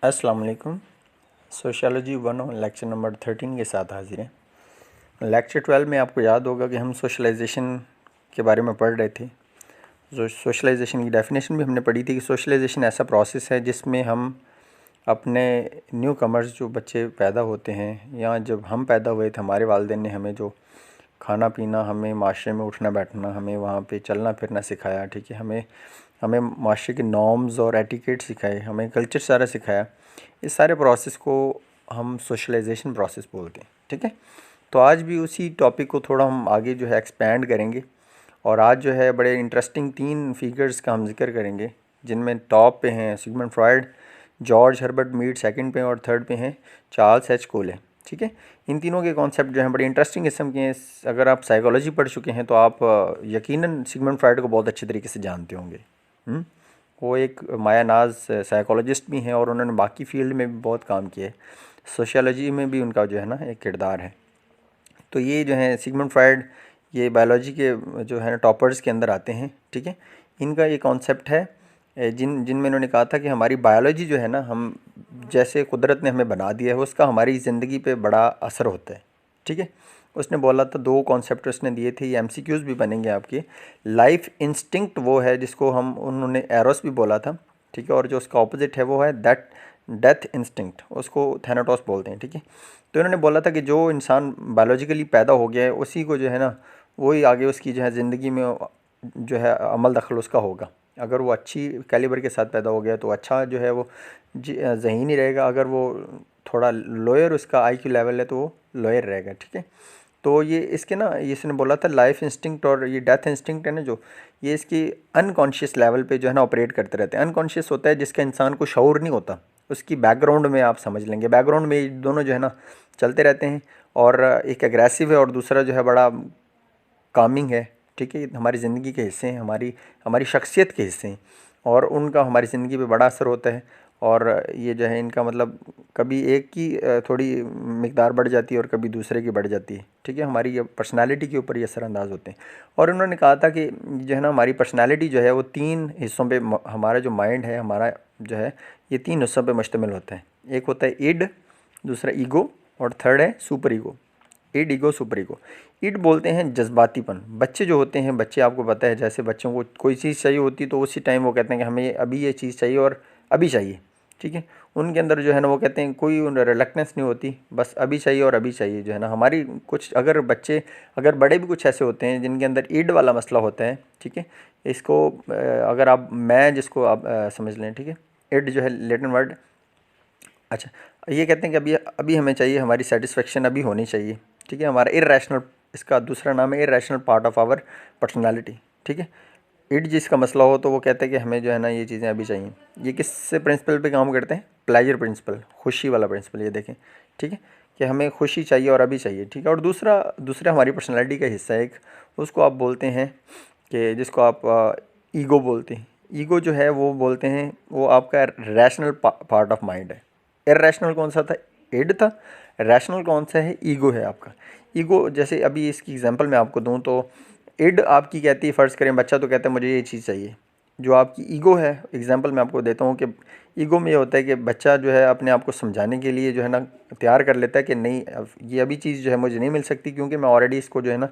अस्सलाम वालेकुम। सोशियोलॉजी 1 और लेक्चर नंबर 13 के साथ हाजिर हैं। लेक्चर 12 में आपको याद होगा कि हम सोशलाइजेशन के बारे में पढ़ रहे थे। जो सोशलाइजेशन की डेफिनेशन भी हमने पढ़ी थी कि सोशलाइजेशन ऐसा प्रोसेस है जिसमें हम अपने न्यू कमर्स जो बच्चे पैदा होते हैं, या जब हम पैदा हुए थे हमारे वालिदैन ने हमें जो खाना पीना, हमें माशरे में उठना बैठना, हमें वहाँ पे चलना फिरना सिखाया, ठीक है, हमें हमें माशरे के नॉर्म्स और एटिकेट सिखाए, हमें कल्चर सारा सिखाया। इस सारे प्रोसेस को हम सोशलाइजेशन प्रोसेस बोलते हैं, ठीक है। तो आज भी उसी टॉपिक को थोड़ा हम आगे जो है एक्सपेंड करेंगे, और आज जो है बड़े इंटरेस्टिंग 3 फिगर्स का हम जिक्र करेंगे, जिनमें टॉप पे हैं Sigmund Freud, George Herbert Mead second पे, और थर्ड पे हैं चार्ल्स एच कोले, ठीक है। इन तीनों के कॉन्सेप्ट जो हैं बड़े इंटरेस्टिंग किस्म के हैं। अगर आप साइकोलॉजी पढ़ चुके हैं तो आप यकीनन सिगमंड फ्रॉयड को बहुत अच्छे तरीके से जानते होंगे। वो एक मायानाज साइकोलॉजिस्ट भी हैं और उन्होंने बाकी फील्ड में भी बहुत काम किया है। सोशियोलॉजी में भी उनका जो है ना एक किरदार है। तो ये जो है सिगमंड फ्रॉयड, ये बायोलॉजी के जो है ना टॉपर्स के अंदर आते हैं, ठीक है। इनका ये कॉन्सेप्ट है जिनमें इन्होंने कहा था कि हमारी बायोलॉजी जो है ना, हम जैसे कुदरत ने हमें बना दिया है उसका हमारी ज़िंदगी पे बड़ा असर होता है, ठीक है। उसने बोला था 2 कॉन्सेप्ट उसने दिए थे, ये एमसीक्यूज़ भी बनेंगे आपके। लाइफ इंस्टिंक्ट वो है जिसको हम उन्होंने एरोस भी बोला था, ठीक है, और जो उसका ऑपोजिट है वो है दैट डेथ इंस्टिंक्ट, उसको थैनाटोस बोलते हैं, ठीक है। तो इन्होंने बोला था कि जो इंसान बायोलॉजिकली पैदा हो गया है उसी को जो है ना, वही आगे उसकी जो है ज़िंदगी में जो है अमल दखल उसका होगा। अगर वो अच्छी कैलिबर के साथ पैदा हो गया तो अच्छा जो है वो ज़हीनी रहेगा, अगर वो थोड़ा लोअर उसका आईक्यू लेवल है तो वो लोअर रहेगा, ठीक है। तो ये इसके ना, ये इसने बोला था लाइफ इंस्टिंक्ट और ये डेथ इंस्टिंक्ट है ना, जो ये इसकी अनकॉन्शियस लेवल पे जो है ना ऑपरेट करते रहते हैं। अनकॉन्शियस होता है जिसका इंसान को शऊर नहीं होता, उसकी बैकग्राउंड में आप समझ लेंगे, बैकग्राउंड में ये दोनों जो है ना चलते रहते हैं। और एक एग्रेसिव है और दूसरा जो है बड़ा कामिंग है, ठीक है। हमारी ज़िंदगी के हिस्से हैं, हमारी हमारी शख्सियत के हिस्से हैं, और उनका हमारी ज़िंदगी पे बड़ा असर होता है। और ये जो है इनका मतलब कभी एक की थोड़ी मिकदार बढ़ जाती है और कभी दूसरे की बढ़ जाती है, ठीक है। हमारी ये पर्सनालिटी के ऊपर ये असरअंदाज होते हैं। और उन्होंने कहा था कि जो है ना हमारी पर्सनालिटी जो है वो 3 हिस्सों पे, हमारा जो माइंड है हमारा जो है ये 3 हिस्सों पे मुश्तमिल होता है। एक होता है इड, दूसरा ईगो, और थर्ड है super ego. Id, ego, super ego. Id बोलते हैं जज्बातीपन। बच्चे जो होते हैं, बच्चे आपको पता है जैसे बच्चों को कोई चीज़ चाहिए होती है तो उसी टाइम वो कहते हैं कि हमें अभी ये चीज़ चाहिए और अभी चाहिए, ठीक है। उनके अंदर जो है ना वो कहते हैं कोई रिलक्टेंस नहीं होती, बस अभी चाहिए और अभी चाहिए जो है ना। हमारी कुछ अगर बच्चे, अगर बड़े भी कुछ ऐसे होते हैं जिनके अंदर ईड वाला मसला होता है, ठीक है। इसको अगर आप, मैं जिसको आप समझ लें, ठीक है। इड जो है लैटिन वर्ड, अच्छा, ये कहते हैं कि अभी अभी हमें चाहिए, हमारी सेटिस्फेक्शन अभी होनी चाहिए, ठीक है। हमारा इरेशनल, इसका दूसरा नाम है irrational part of our personality, ठीक है। इड जिसका मसला हो तो वो कहते हैं कि हमें जो है ना ये चीज़ें अभी चाहिए। ये किस से प्रिंसिपल पे काम करते हैं? प्लेजर प्रिंसिपल, खुशी वाला प्रिंसिपल, ये देखें, ठीक है, कि हमें खुशी चाहिए और अभी चाहिए, ठीक है। और दूसरा दूसरा हमारी पर्सनैलिटी का हिस्सा है एक, उसको आप बोलते हैं कि जिसको आप ईगो बोलते हैं। ईगो जो है वो बोलते हैं वो आपका रैशनल पार्ट ऑफ माइंड है। इरेशनल कौन सा था? इड था। रैशनल कौन सा है? ईगो है आपका। ईगो, जैसे अभी इसकी एग्जांपल मैं आपको दूं तो इड आपकी कहती है, फ़र्ज़ करें बच्चा तो कहता है मुझे ये चीज़ चाहिए। जो आपकी ईगो है, एग्जांपल मैं आपको देता हूँ कि ईगो में ये होता है कि बच्चा जो है अपने आप को समझाने के लिए जो है ना तैयार कर लेता है कि नहीं, ये अभी चीज़ जो है मुझे नहीं मिल सकती क्योंकि मैं ऑलरेडी इसको जो है ना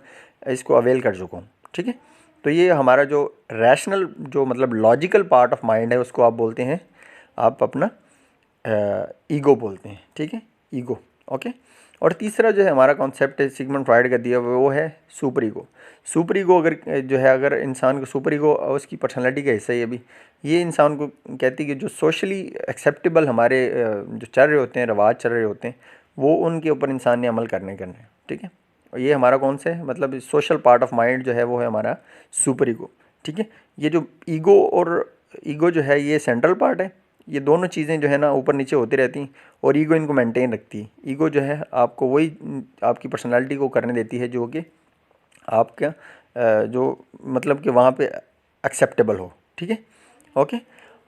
इसको अवेल कर चुका हूँ, ठीक है। तो ये हमारा जो रैशनल, जो मतलब लॉजिकल पार्ट ऑफ माइंड है, उसको आप बोलते हैं, आप अपना ईगो बोलते हैं, ठीक है, ईगो, ओके। और तीसरा जो है हमारा कॉन्सेप्ट है सिगमंड फ्रॉयड का दिया हुआ, वो है सुपर ईगो। सुपर ईगो अगर जो है, अगर इंसान को सुपर ईगो उसकी पर्सनालिटी का हिस्सा है अभी, ये इंसान को कहती है कि जो सोशली एक्सेप्टेबल हमारे जो चल रहे होते हैं, रवाज चल रहे होते हैं, वो उनके ऊपर इंसान ने अमल करने करना है, ठीक है। और ये हमारा कौन सा है, मतलब सोशल पार्ट ऑफ माइंड जो है वो है हमारा सुपर ईगो, ठीक है। ये जो ईगो और ईगो जो है ये सेंट्रल पार्ट है। ये दोनों चीज़ें जो है ना ऊपर नीचे होती रहती हैं, और ईगो इनको मेंटेन रखती है। ईगो जो है आपको वही आपकी पर्सनालिटी को करने देती है जो कि आपका जो मतलब कि वहाँ पे एक्सेप्टेबल हो, ठीक है, ओके।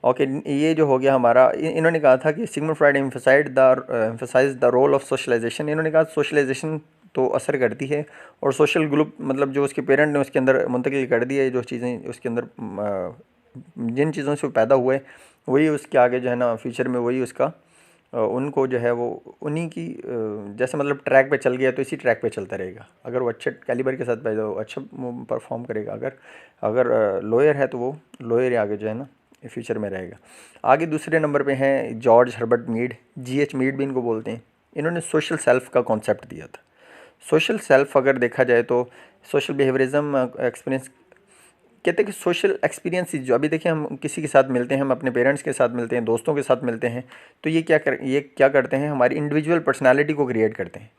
ओके, ये जो हो गया हमारा, इन्होंने कहा था कि Sigmund Freud emphasize the role of socialization. इन्होंने कहा सोशलाइजेशन तो असर करती है, और सोशल ग्रुप मतलब जो उसके पेरेंट ने उसके अंदर मुंतकिल कर दिया है, जो चीज़ें उसके अंदर जिन चीज़ों से वो पैदा हुए वही उसके आगे जो है ना फ्यूचर में वही उसका उनको जो है वो उन्हीं की जैसे मतलब ट्रैक पे चल गया तो इसी ट्रैक पे चलता रहेगा। अगर वो अच्छे कैलिबर के साथ पैदा हो अच्छा परफॉर्म करेगा, अगर अगर लोअर है तो वो लोअर आगे जो है ना फ्यूचर में रहेगा। आगे दूसरे नंबर पे हैं George Herbert Mead, GH Mead भी इनको बोलते हैं। इन्होंने सोशल सेल्फ का कॉन्सेप्ट दिया था। सोशल सेल्फ अगर देखा जाए तो सोशल बिहेवियरिज्म एक्सपीरियंस कहते हैं कि सोशल एक्सपीरियंस जो अभी देखिए हम किसी के साथ मिलते हैं, हम अपने पेरेंट्स के साथ मिलते हैं, दोस्तों के साथ मिलते हैं, तो ये क्या करते हैं, हमारी इंडिविजुअल पर्सनालिटी को क्रिएट करते हैं।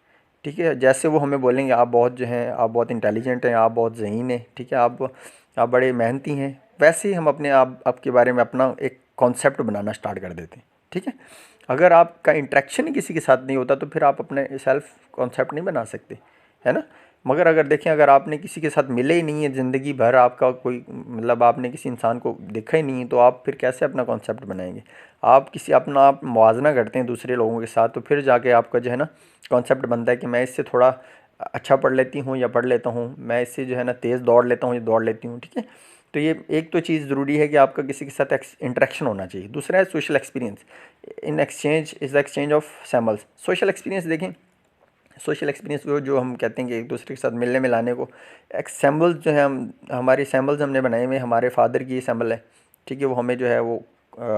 ठीक है, जैसे वो हमें बोलेंगे आप बहुत जो हैं आप बहुत इंटेलिजेंट हैं, आप बहुत ज़हीन हैं, ठीक है, आप बड़े मेहनती हैं, वैसे ही हम अपने आपके बारे में अपना एक कॉन्सेप्ट बनाना स्टार्ट कर देते हैं। ठीक है, अगर आपका इंटरेक्शन ही किसी के साथ नहीं होता तो फिर आप अपने सेल्फ कॉन्सेप्ट नहीं बना सकते, है ना। मगर अगर देखें अगर आपने किसी के साथ मिले ही नहीं है ज़िंदगी भर, आपका कोई मतलब आपने किसी इंसान को देखा ही नहीं है, तो आप फिर कैसे अपना कॉन्सेप्ट बनाएंगे। आप किसी अपना आप मुवाजना करते हैं दूसरे लोगों के साथ, तो फिर जाके आपका जो है ना कॉन्सेप्ट बनता है कि मैं इससे थोड़ा अच्छा पढ़ लेती हूँ या पढ़ लेता हूँ, मैं इससे जो है ना तेज़ दौड़ लेता हूँ या दौड़ लेती हूँ। ठीक है, तो ये एक तो चीज़ ज़रूरी है कि आपका किसी के साथ इंटरेक्शन होना चाहिए। दूसरा है social experience, in exchange is the exchange of samples. Social experience देखें, सोशल एक्सपीरियंस वो जो हम कहते हैं कि एक दूसरे के साथ मिलने मिलाने को, एक सैम्पल्स जो है हम हमारी सैम्पल्स हमने बनाए हुए, हमारे फादर की ये सैम्पल है। ठीक है, वो हमें जो है वो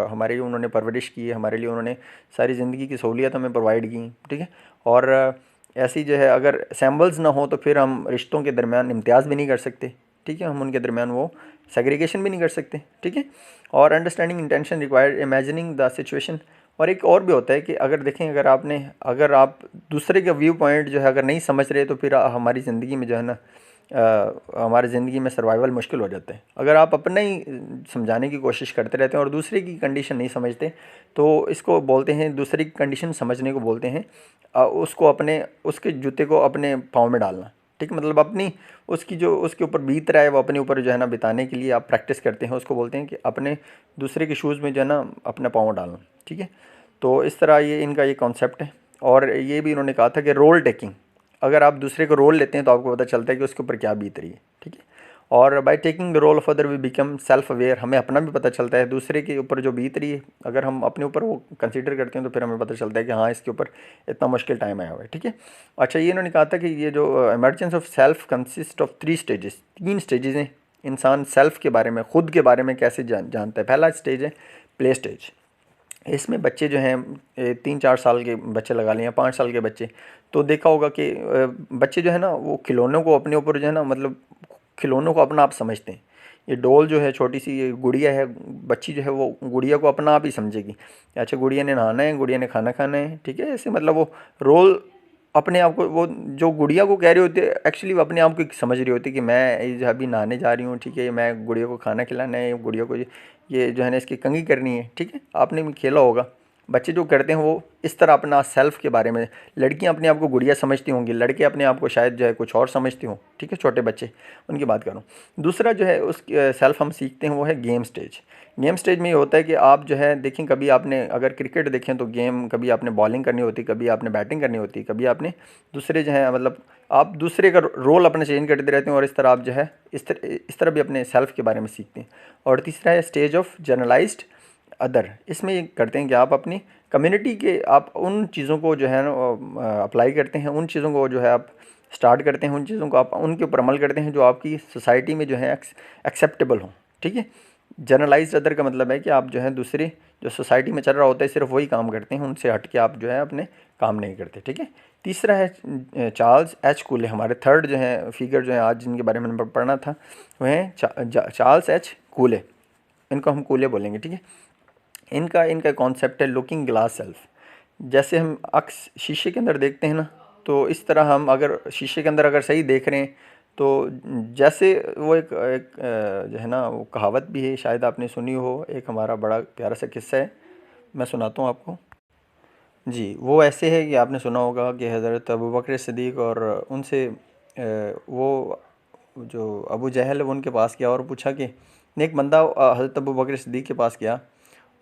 हमारे लिए उन्होंने परवरिश की है, हमारे लिए उन्होंने सारी ज़िंदगी की सहूलियत हमें प्रोवाइड की। ठीक है, और ऐसी जो है अगर सैम्पल्स ना हो तो फिर हम रिश्तों के दरमियान इम्तियाज़ भी नहीं कर सकते। ठीक है, हम उनके दरमियान वो सेग्रीगेशन भी नहीं कर सकते। ठीक है, और understanding intention required imagining the situation. और एक और भी होता है कि अगर देखें अगर आप दूसरे का व्यू पॉइंट जो है अगर नहीं समझ रहे तो फिर हमारी ज़िंदगी में जो है ना हमारी ज़िंदगी में सर्वाइवल मुश्किल हो जाता है। अगर आप अपना ही समझाने की कोशिश करते रहते हैं और दूसरे की कंडीशन नहीं समझते, तो इसको बोलते हैं दूसरे की कंडीशन समझने को बोलते हैं उसको अपने उसके जूते को अपने पाँव में डालना। ठीक है, मतलब अपनी उसकी जो उसके ऊपर बीत रहा है वो अपने ऊपर जो है ना बिताने के लिए आप प्रैक्टिस करते हैं, उसको बोलते हैं कि अपने दूसरे के शूज़ में जो है ना अपना पाँव डालना। ठीक है, तो इस तरह ये इनका ये कॉन्सेप्ट है। और ये भी इन्होंने कहा था कि रोल टेकिंग, अगर आप दूसरे को रोल लेते हैं तो आपको पता चलता है कि उसके ऊपर क्या बीत रही है। ठीक है, और by taking the role of other we become self aware, हमें अपना भी पता चलता है दूसरे के ऊपर जो बीत रही है, अगर हम अपने ऊपर वो कंसीडर करते हैं तो फिर हमें पता चलता है कि हाँ इसके ऊपर इतना मुश्किल टाइम आया हुआ है। ठीक है, अच्छा ये इन्होंने कहा था कि ये जो emergence of self consist of 3 stages, 3 stages हैं। इंसान सेल्फ के बारे में, खुद के बारे में कैसे जानता है। पहला स्टेज है प्ले स्टेज, इसमें बच्चे जो हैं 3-4 साल के बच्चे लगा लें या 5 साल के बच्चे, तो देखा होगा कि बच्चे जो है ना वो खिलौनों को अपने ऊपर जो है ना मतलब खिलौनों को अपना आप समझते हैं। ये डॉल जो है छोटी सी ये गुड़िया है, बच्ची जो है वो गुड़िया को अपना आप ही समझेगी। अच्छा गुड़िया ने नहाना है, गुड़िया ने खाना खाना है। ठीक है, ऐसे मतलब वो रोल अपने आप को, वो जो गुड़िया को कह रही होती है एक्चुअली वो अपने आप को समझ रही होती है कि मैं अभी नहाने जा रही हूँ। ठीक है, मैं गुड़िया को खाना खिलाना है, गुड़िया को ये जो है ना इसकी कंघी करनी है। ठीक है, आपने भी खेला होगा, बच्चे जो करते हैं वो इस तरह अपना सेल्फ के बारे में, लड़कियां अपने आप को गुड़िया समझती होंगी, लड़के अपने आप को शायद जो है कुछ और समझते हों। ठीक है, छोटे बच्चे उनकी बात करूँ। दूसरा जो है उस सेल्फ हम सीखते हैं वो है गेम स्टेज। गेम स्टेज में ये होता है कि आप जो है देखें, कभी आपने अगर क्रिकेट देखें तो गेम कभी आपने बॉलिंग करनी होती, कभी आपने बैटिंग करनी होती, कभी आपने दूसरे जो है मतलब आप दूसरे का रोल अपना चेंज करते रहते हैं, और इस तरह आप जो है इस तरह भी अपने सेल्फ के बारे में सीखते हैं। और तीसरा है स्टेज ऑफ जनरलाइज्ड अदर, इसमें ये करते हैं कि आप अपनी कम्युनिटी के आप उन चीज़ों को जो है ना अप्लाई करते हैं, उन चीज़ों को जो है आप स्टार्ट करते हैं, उन चीज़ों को आप उनके ऊपर अमल करते हैं जो आपकी सोसाइटी में जो है एक्सेप्टेबल हों। ठीक है, जनरलाइज्ड अदर का मतलब है कि आप जो है दूसरी जो सोसाइटी में चल रहा होता है सिर्फ वही काम करते हैं, उनसे हट के आप जो है अपने काम नहीं करते। ठीक है, तीसरा है चार्ल्स एच कूले, हमारे थर्ड जो है फिगर जो है आज जिनके बारे में हमने पढ़ना था वह है चार्ल्स एच कूले, इनको हम कूले बोलेंगे। ठीक है, इनका इनका कॉन्सेप्ट है लुकिंग ग्लास सेल्फ। जैसे हम अक्स शीशे के अंदर देखते हैं ना, तो इस तरह हम अगर शीशे के अंदर अगर सही देख रहे हैं तो जैसे वो एक जो है ना वो कहावत भी है, शायद आपने सुनी हो, एक हमारा बड़ा प्यारा सा किस्सा है, मैं सुनाता हूँ आपको। जी, वो ऐसे है कि आपने सुना होगा कि हज़रत अबू बकर सिद्दीक़ और उनसे वो जो अबू जहल है वो उनके पास गया और पूछा कि एक बंदा हज़रत अबू बकर सिद्दीक़ के पास गया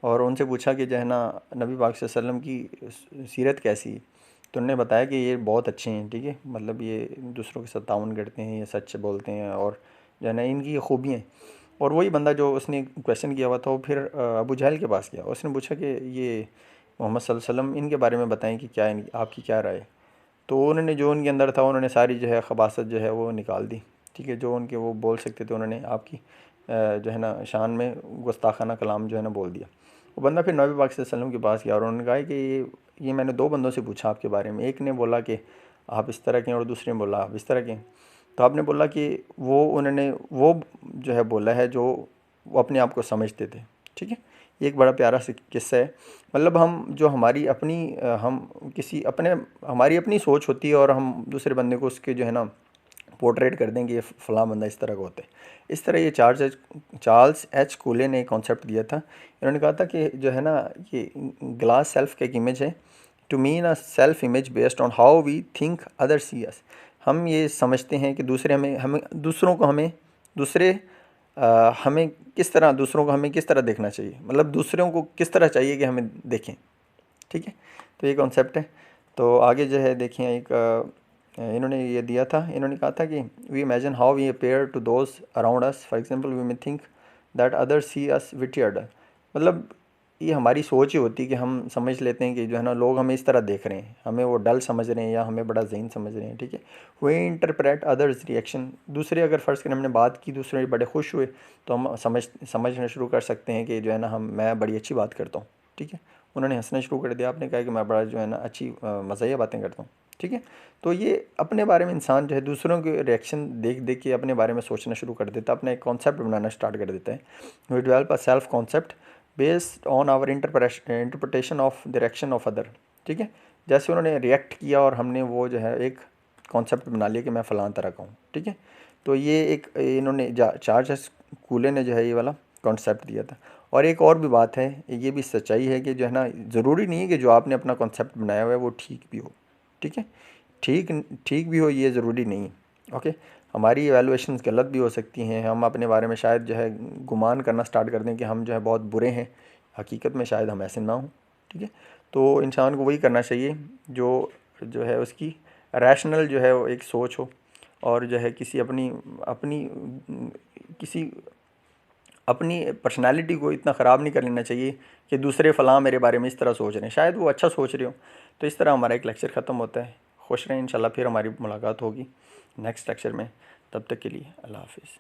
और उनसे पूछा कि जो है ना नबी पाक सल्लल्लाहु अलैहि वसल्लम की सीरत कैसी है। तो उन्होंने बताया कि ये बहुत अच्छे हैं। ठीक है, मतलब ये दूसरों के साथ ताउन करते हैं, ये सच बोलते हैं और जो है ना इनकी ये खूबियाँ हैं। और वही बंदा जो उसने क्वेश्चन किया हुआ था वो फिर अबू जहल के पास गया, उसने पूछा कि मोहम्मद सल्लल्लाहु अलैहि वसल्लम, इनके बारे में बताएं कि क्या आपकी क्या राय है। तो उन्होंने जो उनके अंदर था उन्होंने सारी जो है खबासत जो है वो निकाल दी, ठीक है। जो उनके वो बोल सकते थे उन्होंने आपकी जो है ना शान में गुस्ताखाना कलाम जो है ना बोल दिया। वो बंदा फिर नबी पाक सल्लल्लाहु अलैहि वसल्लम के पास गया और उन्होंने कहा कि ये मैंने दो बंदों से पूछा आपके बारे में, एक ने बोला कि आप इस तरह के हैं और दूसरे ने बोला आप इस तरह के हैं। तो आपने बोला कि वो उन्होंने वो जो है बोला है जो वो अपने आप को समझते थे, ठीक है। ये एक बड़ा प्यारा सा किस्सा है। मतलब हम जो हमारी अपनी हम किसी अपने हमारी अपनी सोच होती है और हम दूसरे बंदे को उसके जो है ना पोर्ट्रेट कर देंगे, ये फ़लाँ बंदा इस तरह का होता है। इस तरह ये चार्ल्स एच कूले ने एक कॉन्सेप्ट दिया था। इन्होंने कहा था कि जो है ना ये ग्लास सेल्फ का एक इमेज है, to mean a self image based on how we think other see us. हम ये समझते हैं कि दूसरे हमें हमें दूसरों को हमें दूसरे हमें किस तरह दूसरों को हमें किस तरह देखना चाहिए, मतलब दूसरों को किस तरह चाहिए कि हमें देखें, ठीक है। तो ये कॉन्सेप्ट है। तो आगे जो है देखिए एक इन्होंने ये दिया था, इन्होंने कहा था कि we imagine how we appear to those around us, for example we may think that others see us विटियर्ड। मतलब ये हमारी सोच ही होती है कि हम समझ लेते हैं कि जो है ना लोग हमें इस तरह देख रहे हैं, हमें वो डल समझ रहे हैं या हमें बड़ा ज़हीन समझ रहे हैं, ठीक है। वे इंटरप्रेट अदर्स रिएक्शन, दूसरे अगर फ़र्ज़ करें हमने बात की, दूसरे बड़े खुश हुए तो हम समझना शुरू कर सकते हैं कि जो है ना मैं बड़ी अच्छी बात करता हूँ, ठीक है। उन्होंने हंसना शुरू कर दिया, आपने कहा कि मैं बड़ा जो है ना अच्छी मज़ाहिया बातें करता हूँ, ठीक है। तो ये अपने बारे में इंसान जो है दूसरों के रिएक्शन देख देख के अपने बारे में सोचना शुरू कर देता है, अपना एक कॉन्सेप्ट बनाना स्टार्ट कर देता है। We develop a self concept based on our interpretation of the reaction of other, ठीक है। जैसे उन्होंने रिएक्ट किया और हमने वो जो है एक कॉन्सेप्ट बना लिया कि मैं फ़लाँ तरह का हूँ, ठीक है। तो ये एक इन्होंने चार्ल्स कूले ने जो है ये वाला कॉन्सेप्ट दिया था। और एक और भी बात है, ये भी सच्चाई है कि जो है ना ज़रूरी नहीं है कि जो आपने अपना कॉन्सेप्ट बनाया हुआ है वो ठीक भी हो, ठीक है। ठीक ठीक भी हो ये ज़रूरी नहीं है, ओके। हमारी इवैल्यूएशंस गलत भी हो सकती हैं, हम अपने बारे में शायद जो है गुमान करना स्टार्ट कर दें कि हम जो है बहुत बुरे हैं, हकीकत में शायद हम ऐसे ना हों, ठीक है। तो इंसान को वही करना चाहिए जो जो है उसकी रैशनल जो है वो एक सोच हो, और जो है किसी अपनी अपनी किसी अपनी पर्सनैलिटी को इतना ख़राब नहीं कर लेना चाहिए कि दूसरे फ़लाँ मेरे बारे में इस तरह सोच रहे हैं, शायद वो अच्छा सोच रहे हो। तो इस तरह हमारा एक लेक्चर ख़त्म होता है। खुश रहें, इंशाल्लाह फिर हमारी मुलाकात होगी नेक्स्ट लेक्चर में। तब तक के लिए अल्लाह हाफ़िज़।